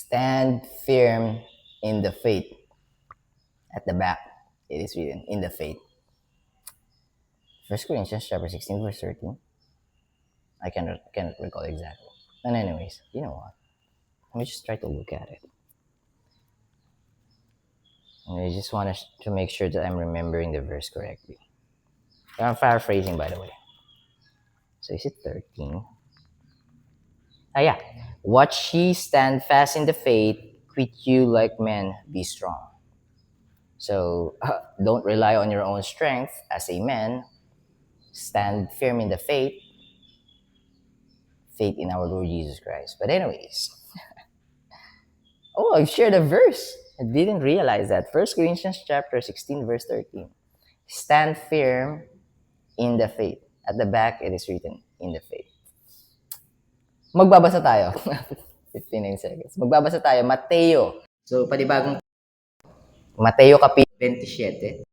Stand firm in the faith. At the back, it is written, in the faith. 1 Corinthians chapter 16, verse 13. I cannot recall exactly. And anyways, you know what? Let me just try to look at it. And I just want to make sure that I'm remembering the verse correctly. I'm paraphrasing, by the way. So is it 13? Yeah. Watch ye, stand fast in the faith, quit you like men, be strong. So don't rely on your own strength as a man. Stand firm in the faith in our Lord Jesus Christ. But anyways, I shared a verse. I didn't realize that. 1 Corinthians chapter 16, verse 13. Stand firm in the faith. At the back, it is written, in the faith. Magbabasa tayo. 59 seconds. Magbabasa tayo. Mateo. So, panibagong Mateo kapitulo 27.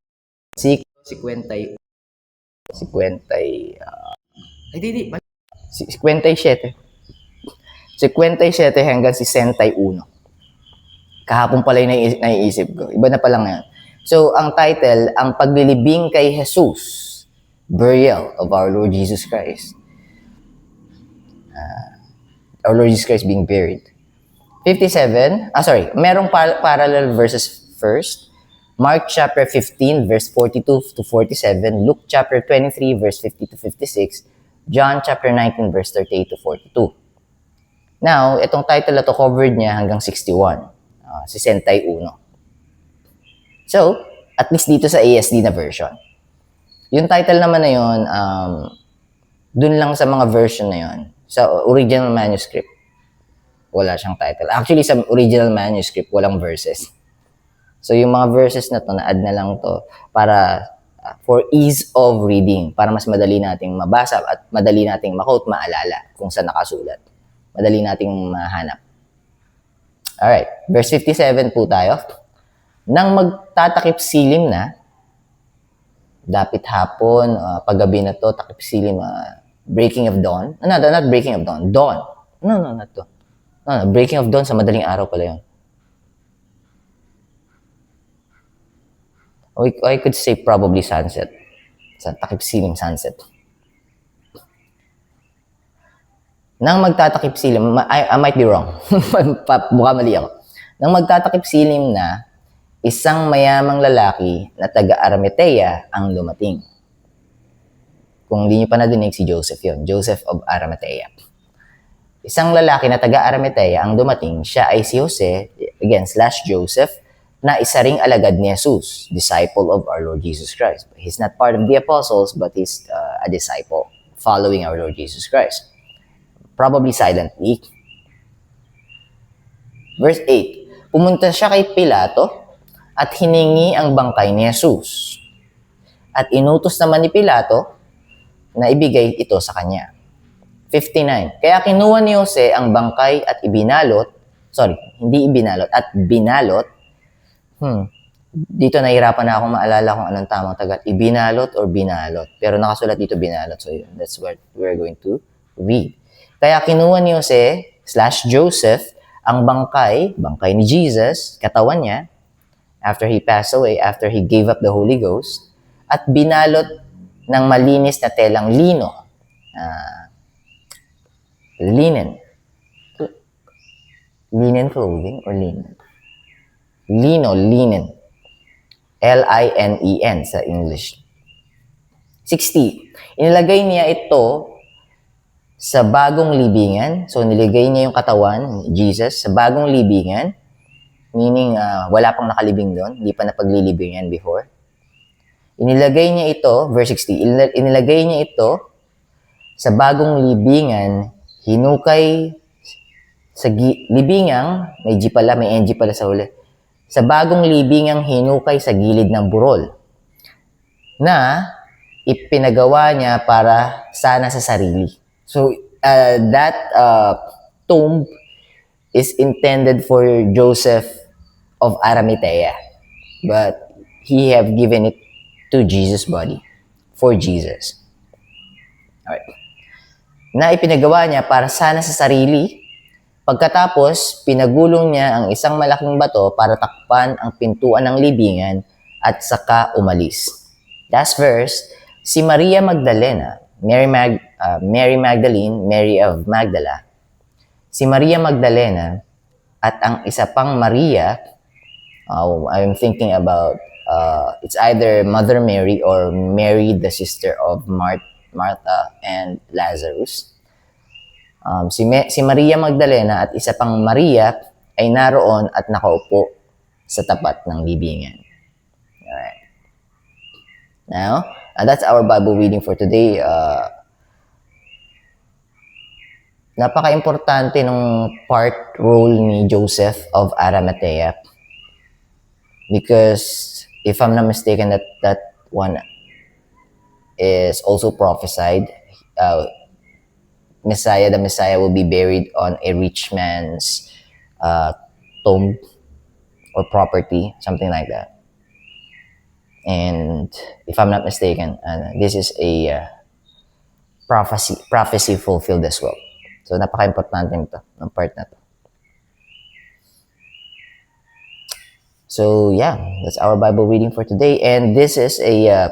57. 57 hanggang 61. Kahapon pala yung naiisip ko. Iba na pala ngayon. So, ang title, ang paglilibing kay Jesus. Burial of our Lord Jesus Christ. Our Lord Jesus Christ being buried. 57, merong parallel verses first. Mark chapter 15, verse 42 to 47. Luke chapter 23, verse 50 to 56. John chapter 19, verse 38 to 42. Now, itong title na to covered niya hanggang 61. 61. So, at least dito sa ASD na version. Yung title naman na yun, dun lang sa mga version na yun. Sa original manuscript, wala siyang title. Actually, sa original manuscript, walang verses. So, yung mga verses na to, na-add na lang to para for ease of reading, para mas madali nating mabasa at madali nating ma-quote, maalala kung saan nakasulat. Madali nating mahanap. Alright, verse 57 po tayo. Nang magtatakip silim na, dapit hapon, paggabi na to, takip silim, breaking of dawn. No, not breaking of dawn. Dawn. No, not to. No, breaking of dawn sa madaling araw pala yun. I could say probably sunset. Sa takip silim sunset. Nang magtatakip silim, I might be wrong. Baka mali ako. Nang magtatakip silim na, isang mayamang lalaki na taga-Arimathea ang dumating. Kung hindi nyo pa nadinig, si Joseph yun. Joseph of Arimathea. Isang lalaki na taga-Arimathea ang dumating. Siya ay si Jose, again, / Joseph, na isa ring alagad ni Jesus, disciple of our Lord Jesus Christ. He's not part of the apostles, but he's a disciple following our Lord Jesus Christ. Probably silently. Verse 8, pumunta siya kay Pilato at hiningi ang bangkay ni Jesus. At inutos naman ni Pilato na ibigay ito sa kanya. 59, kaya kinuha ni Jose ang bangkay at binalot. Dito nahirapan na akong maalala kung anong tamang tagat. Ibinalot or binalot. Pero nakasulat dito binalot. So that's what we're going to read. Kaya kinuha ni Jose / Joseph ang bangkay ni Jesus, katawan niya, after he passed away, after he gave up the Holy Ghost, at binalot ng malinis na telang lino. Linen. Linen clothing or linen? Linen. Linen sa English. 60. Inilagay niya ito sa bagong libingan. So, nilagay niya yung katawan, Jesus, sa bagong libingan. Meaning, wala pang nakalibing doon. Hindi pa napaglilibingan before. Inilagay niya ito, verse 60, inilagay niya ito sa bagong libingan, hinukay sa libingang, may G pala, may NG pala sa huli. Sa bagong libingang hinukay sa gilid ng burol na ipinagawa niya para sana sa sarili. So, that tomb is intended for Joseph of Arimathea. But he have given it to Jesus' body. For Jesus. Alright. Na ipinagawa niya para sana sa sarili Pagkatapos, pinagulong niya ang isang malaking bato para takpan ang pintuan ng libingan at saka umalis. Last verse, si Maria Magdalena, Mary Magdalene, Mary of Magdala, si Maria Magdalena at ang isa pang Maria, I'm thinking about it's either Mother Mary or Mary, the sister of Martha and Lazarus. Si Maria Magdalena at isa pang Maria ay naroon at nakaupo sa tapat ng libingan. Alright. Now, that's our Bible reading for today. Napaka-importante ng part role ni Joseph of Arimathea, because if I'm not mistaken, that one is also prophesied. The Messiah will be buried on a rich man's tomb or property, something like that. And if I'm not mistaken, this is a prophecy fulfilled as well. So napaka-importante nito, ng part na to. So yeah, that's our Bible reading for today, and this is a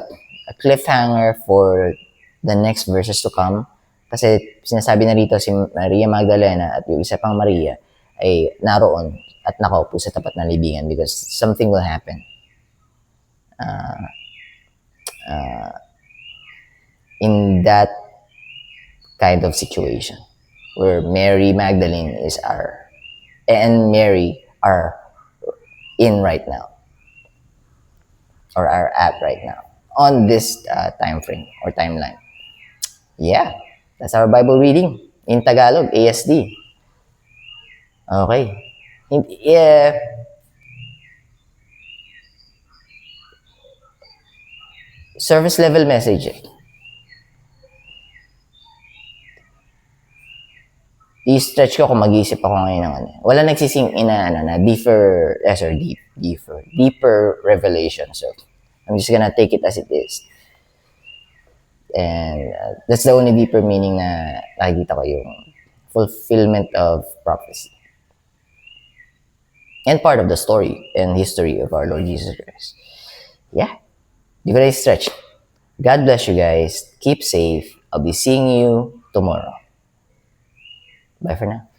cliffhanger for the next verses to come. Kasi sinasabi na rito si Maria Magdalena at yung isa pang Maria ay naroon at nakaupo sa tapat ng libingan because something will happen. In that kind of situation where Mary Magdalene and Mary are in right now or are at right now on this time frame or timeline. Yeah, that's our Bible reading in Tagalog, ASD. Okay. Service level message. I-stretch ko kung mag-iisip ako ngayon ng ano. Wala nagsising deeper revelation. So, I'm just gonna take it as it is. And that's the only deeper meaning na nakikita ko, yung fulfillment of prophecy. And part of the story and history of our Lord Jesus Christ. Yeah. Di ko na i-stretch. God bless you guys. Keep safe. I'll be seeing you tomorrow. Bye for now.